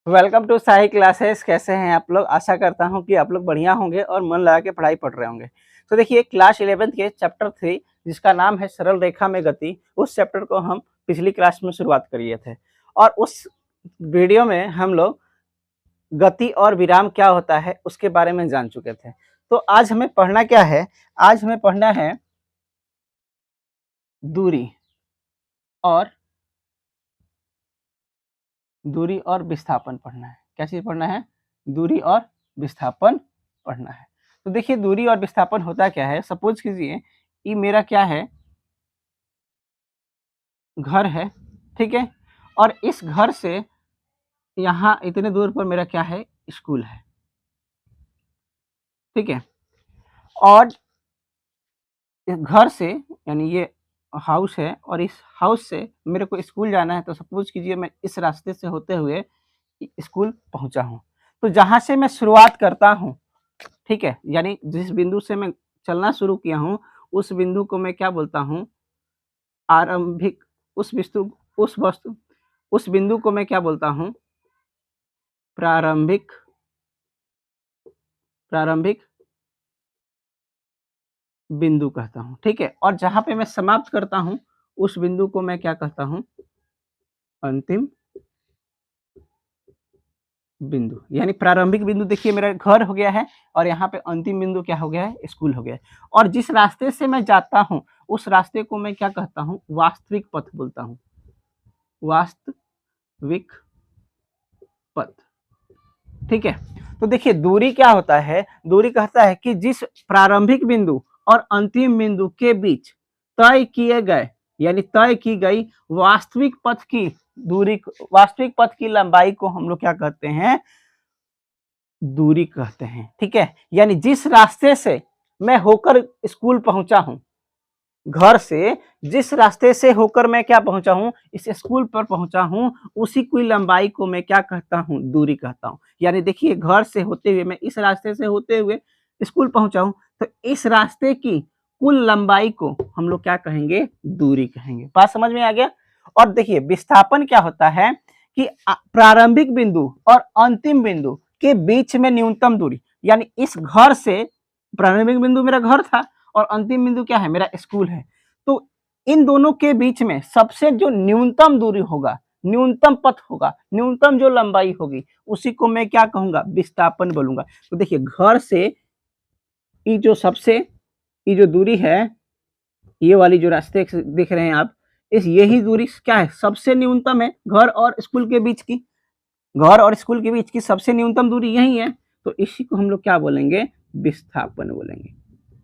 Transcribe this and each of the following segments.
Welcome to Sahi classes. कैसे हैं आप लोग? आशा करता हूं कि आप लोग बढ़िया होंगे और मन लगा के पढ़ाई पढ़ रहे होंगे। तो देखिए, क्लास 11th के चैप्टर 3 जिसका नाम है सरल रेखा में गति, उस चैप्टर को हम पिछली क्लास में शुरुआत करिए थे और उस वीडियो में हम लोग गति और विराम क्या होता है उसके बारे में जान चुके थे। तो आज हमें पढ़ना क्या है? आज हमें पढ़ना है दूरी और विस्थापन पढ़ना है। क्या चीज पढ़ना है? दूरी और विस्थापन पढ़ना है। तो देखिए, दूरी और विस्थापन होता क्या है। सपोज कीजिए ये मेरा क्या है, घर है, ठीक है, और इस घर से यहाँ इतने दूर पर मेरा क्या है, स्कूल है, ठीक है। और इस घर से यानी ये हाउस है और इस हाउस से मेरे को स्कूल जाना है। तो सपोज कीजिए मैं इस रास्ते से होते हुए स्कूल पहुंचा हूं। तो जहां से मैं शुरुआत करता हूं, ठीक है, यानी जिस बिंदु से मैं चलना शुरू किया हूं उस बिंदु को मैं क्या बोलता हूं? आरंभिक। उस बिंदु को मैं क्या बोलता हूं? प्रारंभिक बिंदु कहता हूं, ठीक है। और जहां पे मैं समाप्त करता हूं उस बिंदु को मैं क्या कहता हूं? अंतिम बिंदु। यानी प्रारंभिक बिंदु देखिए मेरा घर हो गया है और यहाँ पे अंतिम बिंदु क्या हो गया है? स्कूल हो गया है। और जिस रास्ते से मैं जाता हूँ उस रास्ते को मैं क्या कहता हूँ? वास्तविक पथ बोलता हूँ। वास्तविक पथ, ठीक है। तो देखिए, दूरी क्या होता है? दूरी कहता है कि जिस प्रारंभिक बिंदु और अंतिम बिंदु के बीच तय किए गए यानी तय की गई वास्तविक पथ की दूरी, वास्तविक पथ की लंबाई को हम लोग क्या कहते हैं? दूरी कहते हैं, ठीक है। यानी जिस रास्ते से मैं होकर स्कूल पहुंचा हूं, घर से जिस रास्ते से होकर मैं क्या पहुंचा हूं, इस स्कूल पर पहुंचा हूं, उसी की लंबाई को मैं क्या कहता हूं? दूरी कहता हूं। यानी देखिए, घर से होते हुए मैं इस रास्ते से होते हुए स्कूल पहुंचा हूं, तो इस रास्ते की कुल लंबाई को हम लोग क्या कहेंगे? दूरी कहेंगे। बात समझ में आ गया? और देखिए, विस्थापन क्या होता है कि प्रारंभिक बिंदु और अंतिम बिंदु के बीच में न्यूनतम दूरी, यानी इस घर से प्रारंभिक बिंदु मेरा घर था और अंतिम बिंदु क्या है? मेरा स्कूल है। तो इन दोनों के बीच में सबसे जो न्यूनतम दूरी होगा, न्यूनतम पथ होगा, न्यूनतम जो लंबाई होगी, उसी को मैं क्या कहूंगा? विस्थापन बोलूंगा। तो देखिए, घर से ये जो दूरी है, ये वाली जो रास्ते देख रहे हैं आप, इस यही दूरी क्या है? सबसे न्यूनतम है घर और स्कूल के बीच की। घर और स्कूल के बीच की सबसे न्यूनतम दूरी यही है। तो इसी को हम लोग क्या बोलेंगे? विस्थापन बोलेंगे।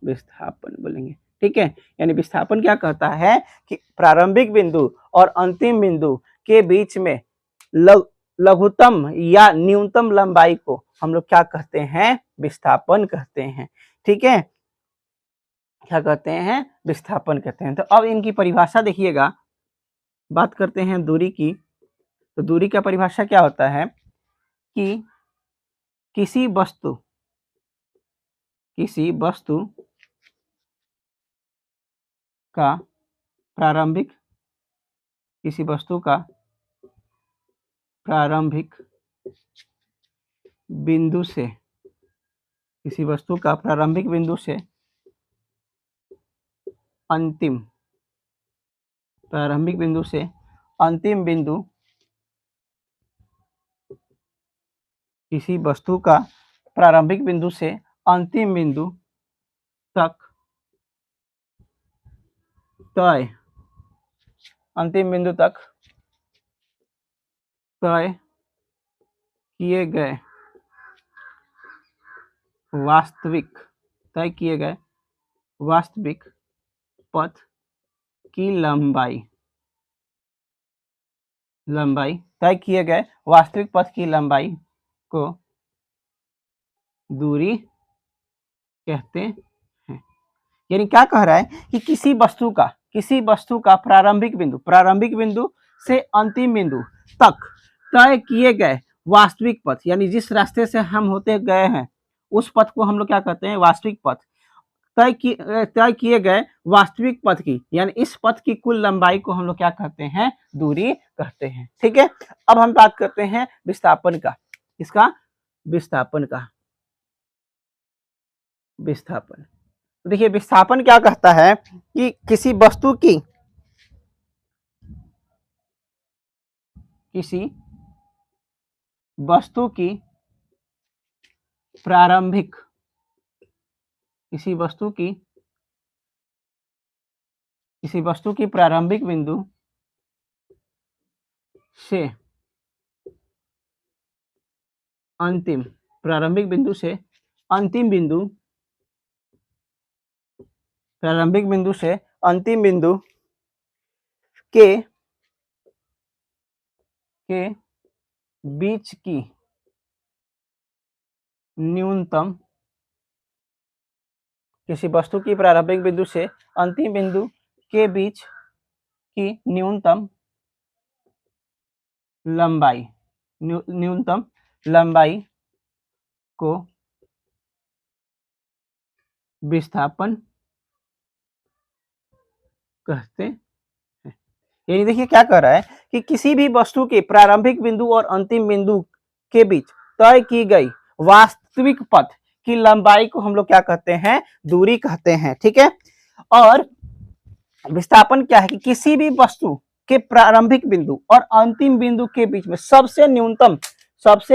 विस्थापन बोलेंगे, ठीक है। यानी विस्थापन क्या कहता है कि प्रारंभिक बिंदु और अंतिम बिंदु के बीच में लघुत्तम या न्यूनतम लंबाई को हम लोग क्या कहते हैं? विस्थापन कहते हैं, ठीक है। क्या कहते हैं? विस्थापन कहते हैं। तो अब इनकी परिभाषा देखिएगा। बात करते हैं दूरी की। तो दूरी का परिभाषा क्या होता है कि किसी वस्तु का प्रारंभिक किसी वस्तु का प्रारंभिक बिंदु से किसी वस्तु का प्रारंभिक बिंदु से अंतिम प्रारंभिक बिंदु से अंतिम बिंदु किसी वस्तु का प्रारंभिक बिंदु से अंतिम बिंदु तक तय अंतिम बिंदु तक तय किए गए वास्तविक पथ की लंबाई तय किए गए वास्तविक पथ की लंबाई को दूरी कहते हैं। यानी क्या कह रहा है कि किसी वस्तु का प्रारंभिक बिंदु से अंतिम बिंदु तक तय किए गए वास्तविक पथ, यानी जिस रास्ते से हम होते गए हैं उस पथ को हम लोग क्या कहते हैं? वास्तविक पथ। तय किए गए वास्तविक पथ की, यानी इस पथ की कुल लंबाई को हम लोग क्या कहते हैं, दूरी कहते हैं। ठीक है, अब हम बात करते हैं विस्थापन का। इसका विस्थापन का, विस्थापन। तो देखिए विस्थापन क्या कहता है कि किसी वस्तु की प्रारंभिक, किसी वस्तु की प्रारंभिक बिंदु से अंतिम, प्रारंभिक बिंदु से अंतिम बिंदु, प्रारंभिक बिंदु से अंतिम बिंदु के बीच की न्यूनतम, किसी वस्तु की प्रारंभिक बिंदु से अंतिम बिंदु के बीच की न्यूनतम लंबाई, न्यूनतम लंबाई को विस्थापन कहते हैं। यानी देखिए क्या कह रहा है कि किसी भी वस्तु के प्रारंभिक बिंदु और अंतिम बिंदु के बीच तय की गई वास्तविक पथ की लंबाई को हम लोग क्या कहते हैं, दूरी कहते हैं। ठीक है, और विस्थापन क्या है कि किसी भी वस्तु के प्रारंभिक बिंदु और अंतिम बिंदु के बीच में सबसे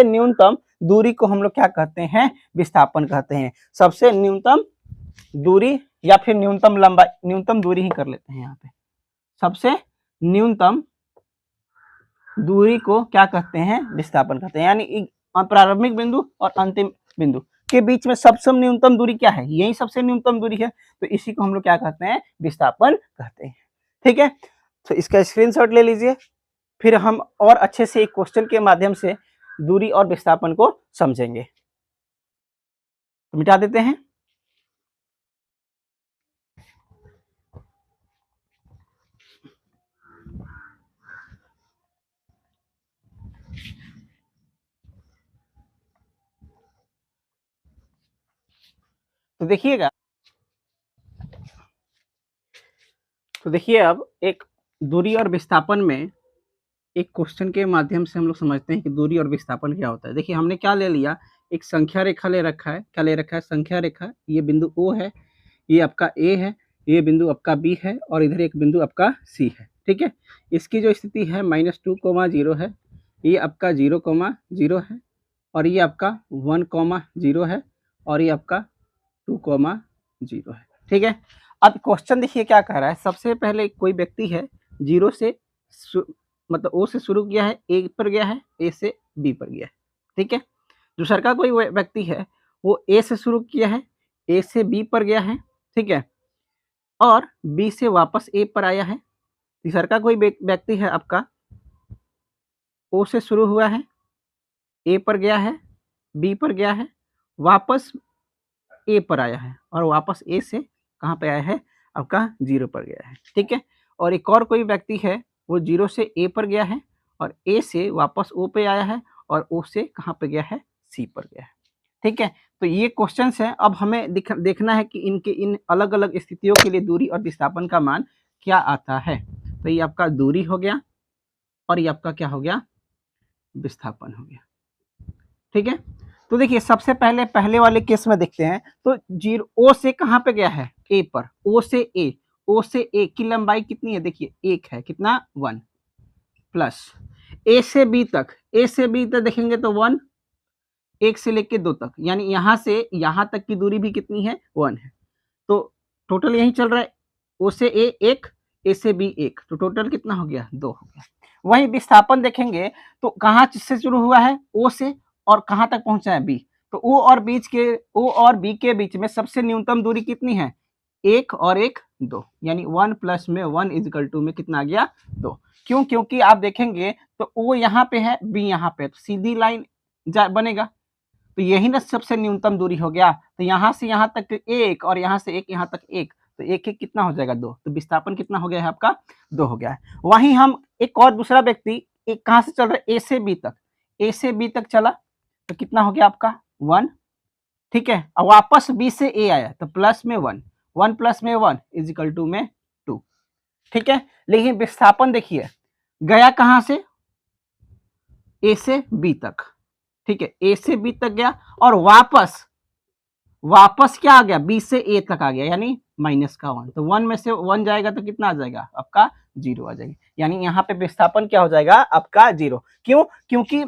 न्यूनतम दूरी को हम लोग क्या कहते हैं, विस्थापन कहते हैं। सबसे न्यूनतम दूरी या फिर न्यूनतम लंबाई, न्यूनतम दूरी ही कर लेते हैं यहाँ पे। सबसे न्यूनतम दूरी को क्या कहते हैं, विस्थापन कहते हैं। यानी प्रारंभिक बिंदु और अंतिम बिंदु के बीच में सबसे न्यूनतम दूरी क्या है, यही सबसे न्यूनतम दूरी है, तो इसी को हम लोग क्या कहते हैं, विस्थापन कहते हैं। ठीक है, तो इसका स्क्रीनशॉट ले लीजिए, फिर हम और अच्छे से एक क्वेश्चन के माध्यम से दूरी और विस्थापन को समझेंगे। तो मिटा देते हैं। तो देखिएगा, तो देखिए अब एक दूरी और विस्थापन में एक क्वेश्चन के माध्यम से हम लोग समझते हैं कि दूरी और विस्थापन क्या होता है। देखिए हमने क्या ले लिया, एक संख्या रेखा ले रखा है। क्या ले रखा है, संख्या रेखा। ये बिंदु O है, ये आपका A है, ये बिंदु आपका B है और इधर एक बिंदु आपका C है। ठीक है, इसकी जो स्थिति है -2,0 है, ये आपका 0,0 है और ये आपका 1,0 है और ये आपका 2,0 है। ठीक है, अब क्वेश्चन देखिए क्या कह रहा है। सबसे पहले कोई व्यक्ति है, 0 से मतलब O से शुरू किया है, A पर गया है, A से B पर गया है। ठीक है, दूसरा का कोई व्यक्ति है, वो A से शुरू किया है, A से B पर गया है। ठीक है, और B से वापस A पर आया है। तीसरा का कोई व्यक्ति है आपका, O से शुरू हुआ है, A पर गया है, B पर गया है, वापस A पर आया है और वापस A से कहाँ पे आया है, आपका 0 पर गया है। ठीक है, और एक और कोई व्यक्ति है, वो 0 से A पर गया है और A से वापस O पे आया है और O से कहाँ पे गया है, C पर गया है। ठीक है, तो ये क्वेश्चंस हैं। अब हमें देखना है कि इनके इन अलग अलग स्थितियों के लिए दूरी और विस्थापन का मान क्या आता है। तो ये आपका दूरी हो गया और ये आपका क्या हो गया, विस्थापन हो गया। ठीक है, तो देखिए सबसे पहले वाले केस में देखते हैं। तो 0 O से कहाँ पे गया है, A पर। O से A की लंबाई कितनी है, देखिए 1 है, कितना 1 प्लस A से B तक देखेंगे तो 1, 1 से लेके 2 तक, यानी यहाँ से यहाँ तक की दूरी भी कितनी है, 1 है। तो टोटल यही चल रहा है, O से A 1, A से B 1, तो टोटल कितना हो गया, 2 हो गया। वही विस्थापन देखेंगे तो कहाँ से शुरू हुआ है, O से, और कहाँ तक पहुंचा है, B। तो O और B के बीच में सबसे न्यूनतम दूरी कितनी है, 1 और 1 2, यानी 1 प्लस में 1 इक्वल टू में कितना आ गया, 2। क्यों, क्योंकि आप देखेंगे तो O यहाँ पे है, B यहाँ पे, तो सीधी लाइन बनेगा, तो यही ना सबसे न्यूनतम दूरी हो गया। तो यहाँ से यहाँ तक 1 और यहाँ से 1 यहाँ तक 1, तो 1 1 कितना हो जाएगा, 2। तो विस्थापन कितना हो गया है आपका, 2 हो गया है। वहीं हम एक और दूसरा व्यक्ति एक कहाँ से चल रहा है, A से B तक चला, तो कितना हो गया आपका 1। ठीक है, और वापस B से A आया तो प्लस में 1, 1 प्लस में 1 इज इक्वल टू में 2, ठीक है। लेकिन विस्थापन देखिए गया कहां से, ए से बी तक, ठीक है, ए से बी तक गया और वापस क्या आ गया, बी से ए तक आ गया, यानी माइनस का 1, तो 1 में से 1 जाएगा तो कितना आ जाएगा आपका 0 आ जाएगा, यानी यहाँ पे विस्थापन क्या हो जाएगा आपका 0। क्यों, क्योंकि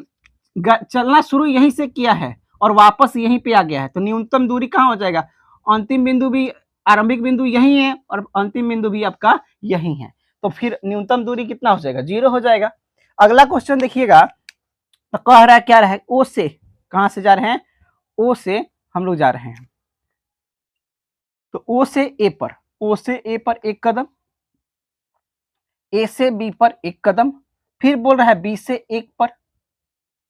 चलना शुरू यहीं से किया है और वापस यहीं पे आ गया है, तो न्यूनतम दूरी कहाँ हो जाएगा, अंतिम बिंदु भी, आरंभिक बिंदु यही है और अंतिम बिंदु भी आपका यही है, तो फिर न्यूनतम दूरी कितना हो जाएगा, 0 हो जाएगा। अगला क्वेश्चन देखिएगा, तो कह रहा है क्या रहा है, ओ से कहां से जा रहे हैं, ओ से हम लोग जा रहे हैं, तो ओ से ए पर, ओ से ए पर एक कदम, ए से बी पर एक कदम, फिर बोल रहा है बी से एक पर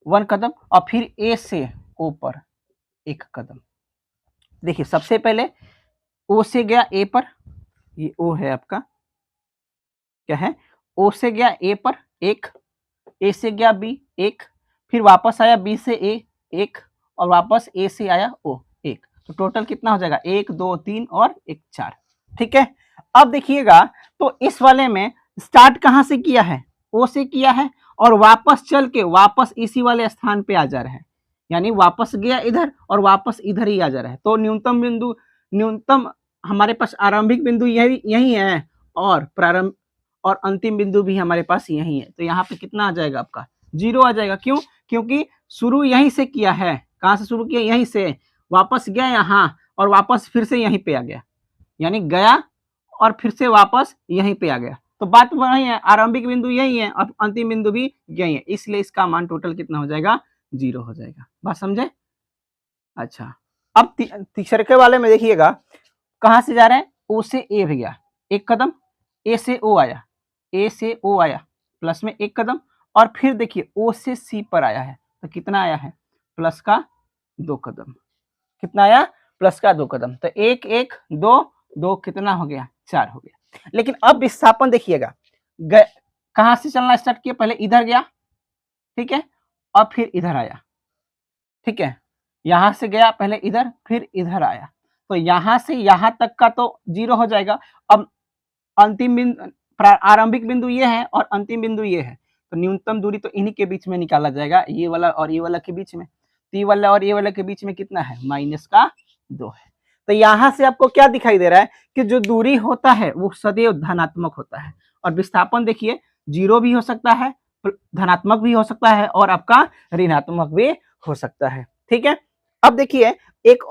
1 कदम और फिर ए से ओ पर एक कदम। देखिए सबसे पहले ओ से गया ए पर, ये ओ है आपका, क्या है, ओ से गया ए पर एक, ए से गया बी एक, फिर वापस आया बी से ए एक और वापस ए से आया ओ एक, तो टोटल कितना हो जाएगा 1 2 3 और 1 4, ठीक है। अब देखिएगा तो इस वाले में स्टार्ट कहां से किया है, ओ से किया है और वापस चल के वापस इसी वाले स्थान पे आ जा रहे हैं, यानी वापस गया इधर और वापस इधर ही आ जा रहा है, तो न्यूनतम हमारे पास आरंभिक बिंदु यही है और प्रारंभ और अंतिम बिंदु भी हमारे पास यही है, तो यहाँ पे कितना आ जाएगा आपका 0 आ जाएगा। क्यों, क्योंकि शुरू यहीं से किया है, कहां से शुरू किया, यहीं से, वापस गया यहाँ और वापस फिर से यहीं पे आ गया, यानी गया और फिर से वापस यहीं पे आ गया, तो बात वही है, आरंभिक बिंदु यही है और अंतिम बिंदु भी यही है, इसलिए इसका मान टोटल कितना हो जाएगा 0 हो जाएगा। बात समझे। अच्छा अब तीसरे के वाले में देखिएगा, कहां से जा रहे हैं, ओ से ए भैया एक कदम, ए से ओ आया, ए से ओ आया प्लस में एक कदम और फिर देखिए ओ से सी पर आया है, तो कितना आया है प्लस का 2 कदम, कितना आया प्लस का 2 कदम, तो 1 1 2 2 कितना हो गया 4 हो गया। लेकिन अब विस्थापन देखिएगा, कहां से चलना स्टार्ट किया, पहले इधर गया, ठीक है, और फिर इधर आया, ठीक है, यहां से गया पहले इधर फिर इधर आया, तो यहां से यहां तक का तो 0 हो जाएगा। अब अंतिम बिंदु, आरंभिक बिंदु ये है और अंतिम बिंदु ये है, तो न्यूनतम दूरी तो इन्हीं के बीच में निकाला जाएगा, ये वाला और ये वाला के बीच में, तो ये वाला और ये वाला के बीच में कितना है -2 है। तो यहां से आपको क्या दिखाई दे रहा है कि जो दूरी होता है वो सदैव धनात्मक होता है और विस्थापन देखिए 0 भी हो सकता है, धनात्मक भी हो सकता है और आपका ऋणात्मक भी हो सकता है, ठीक है। अब देखिए एक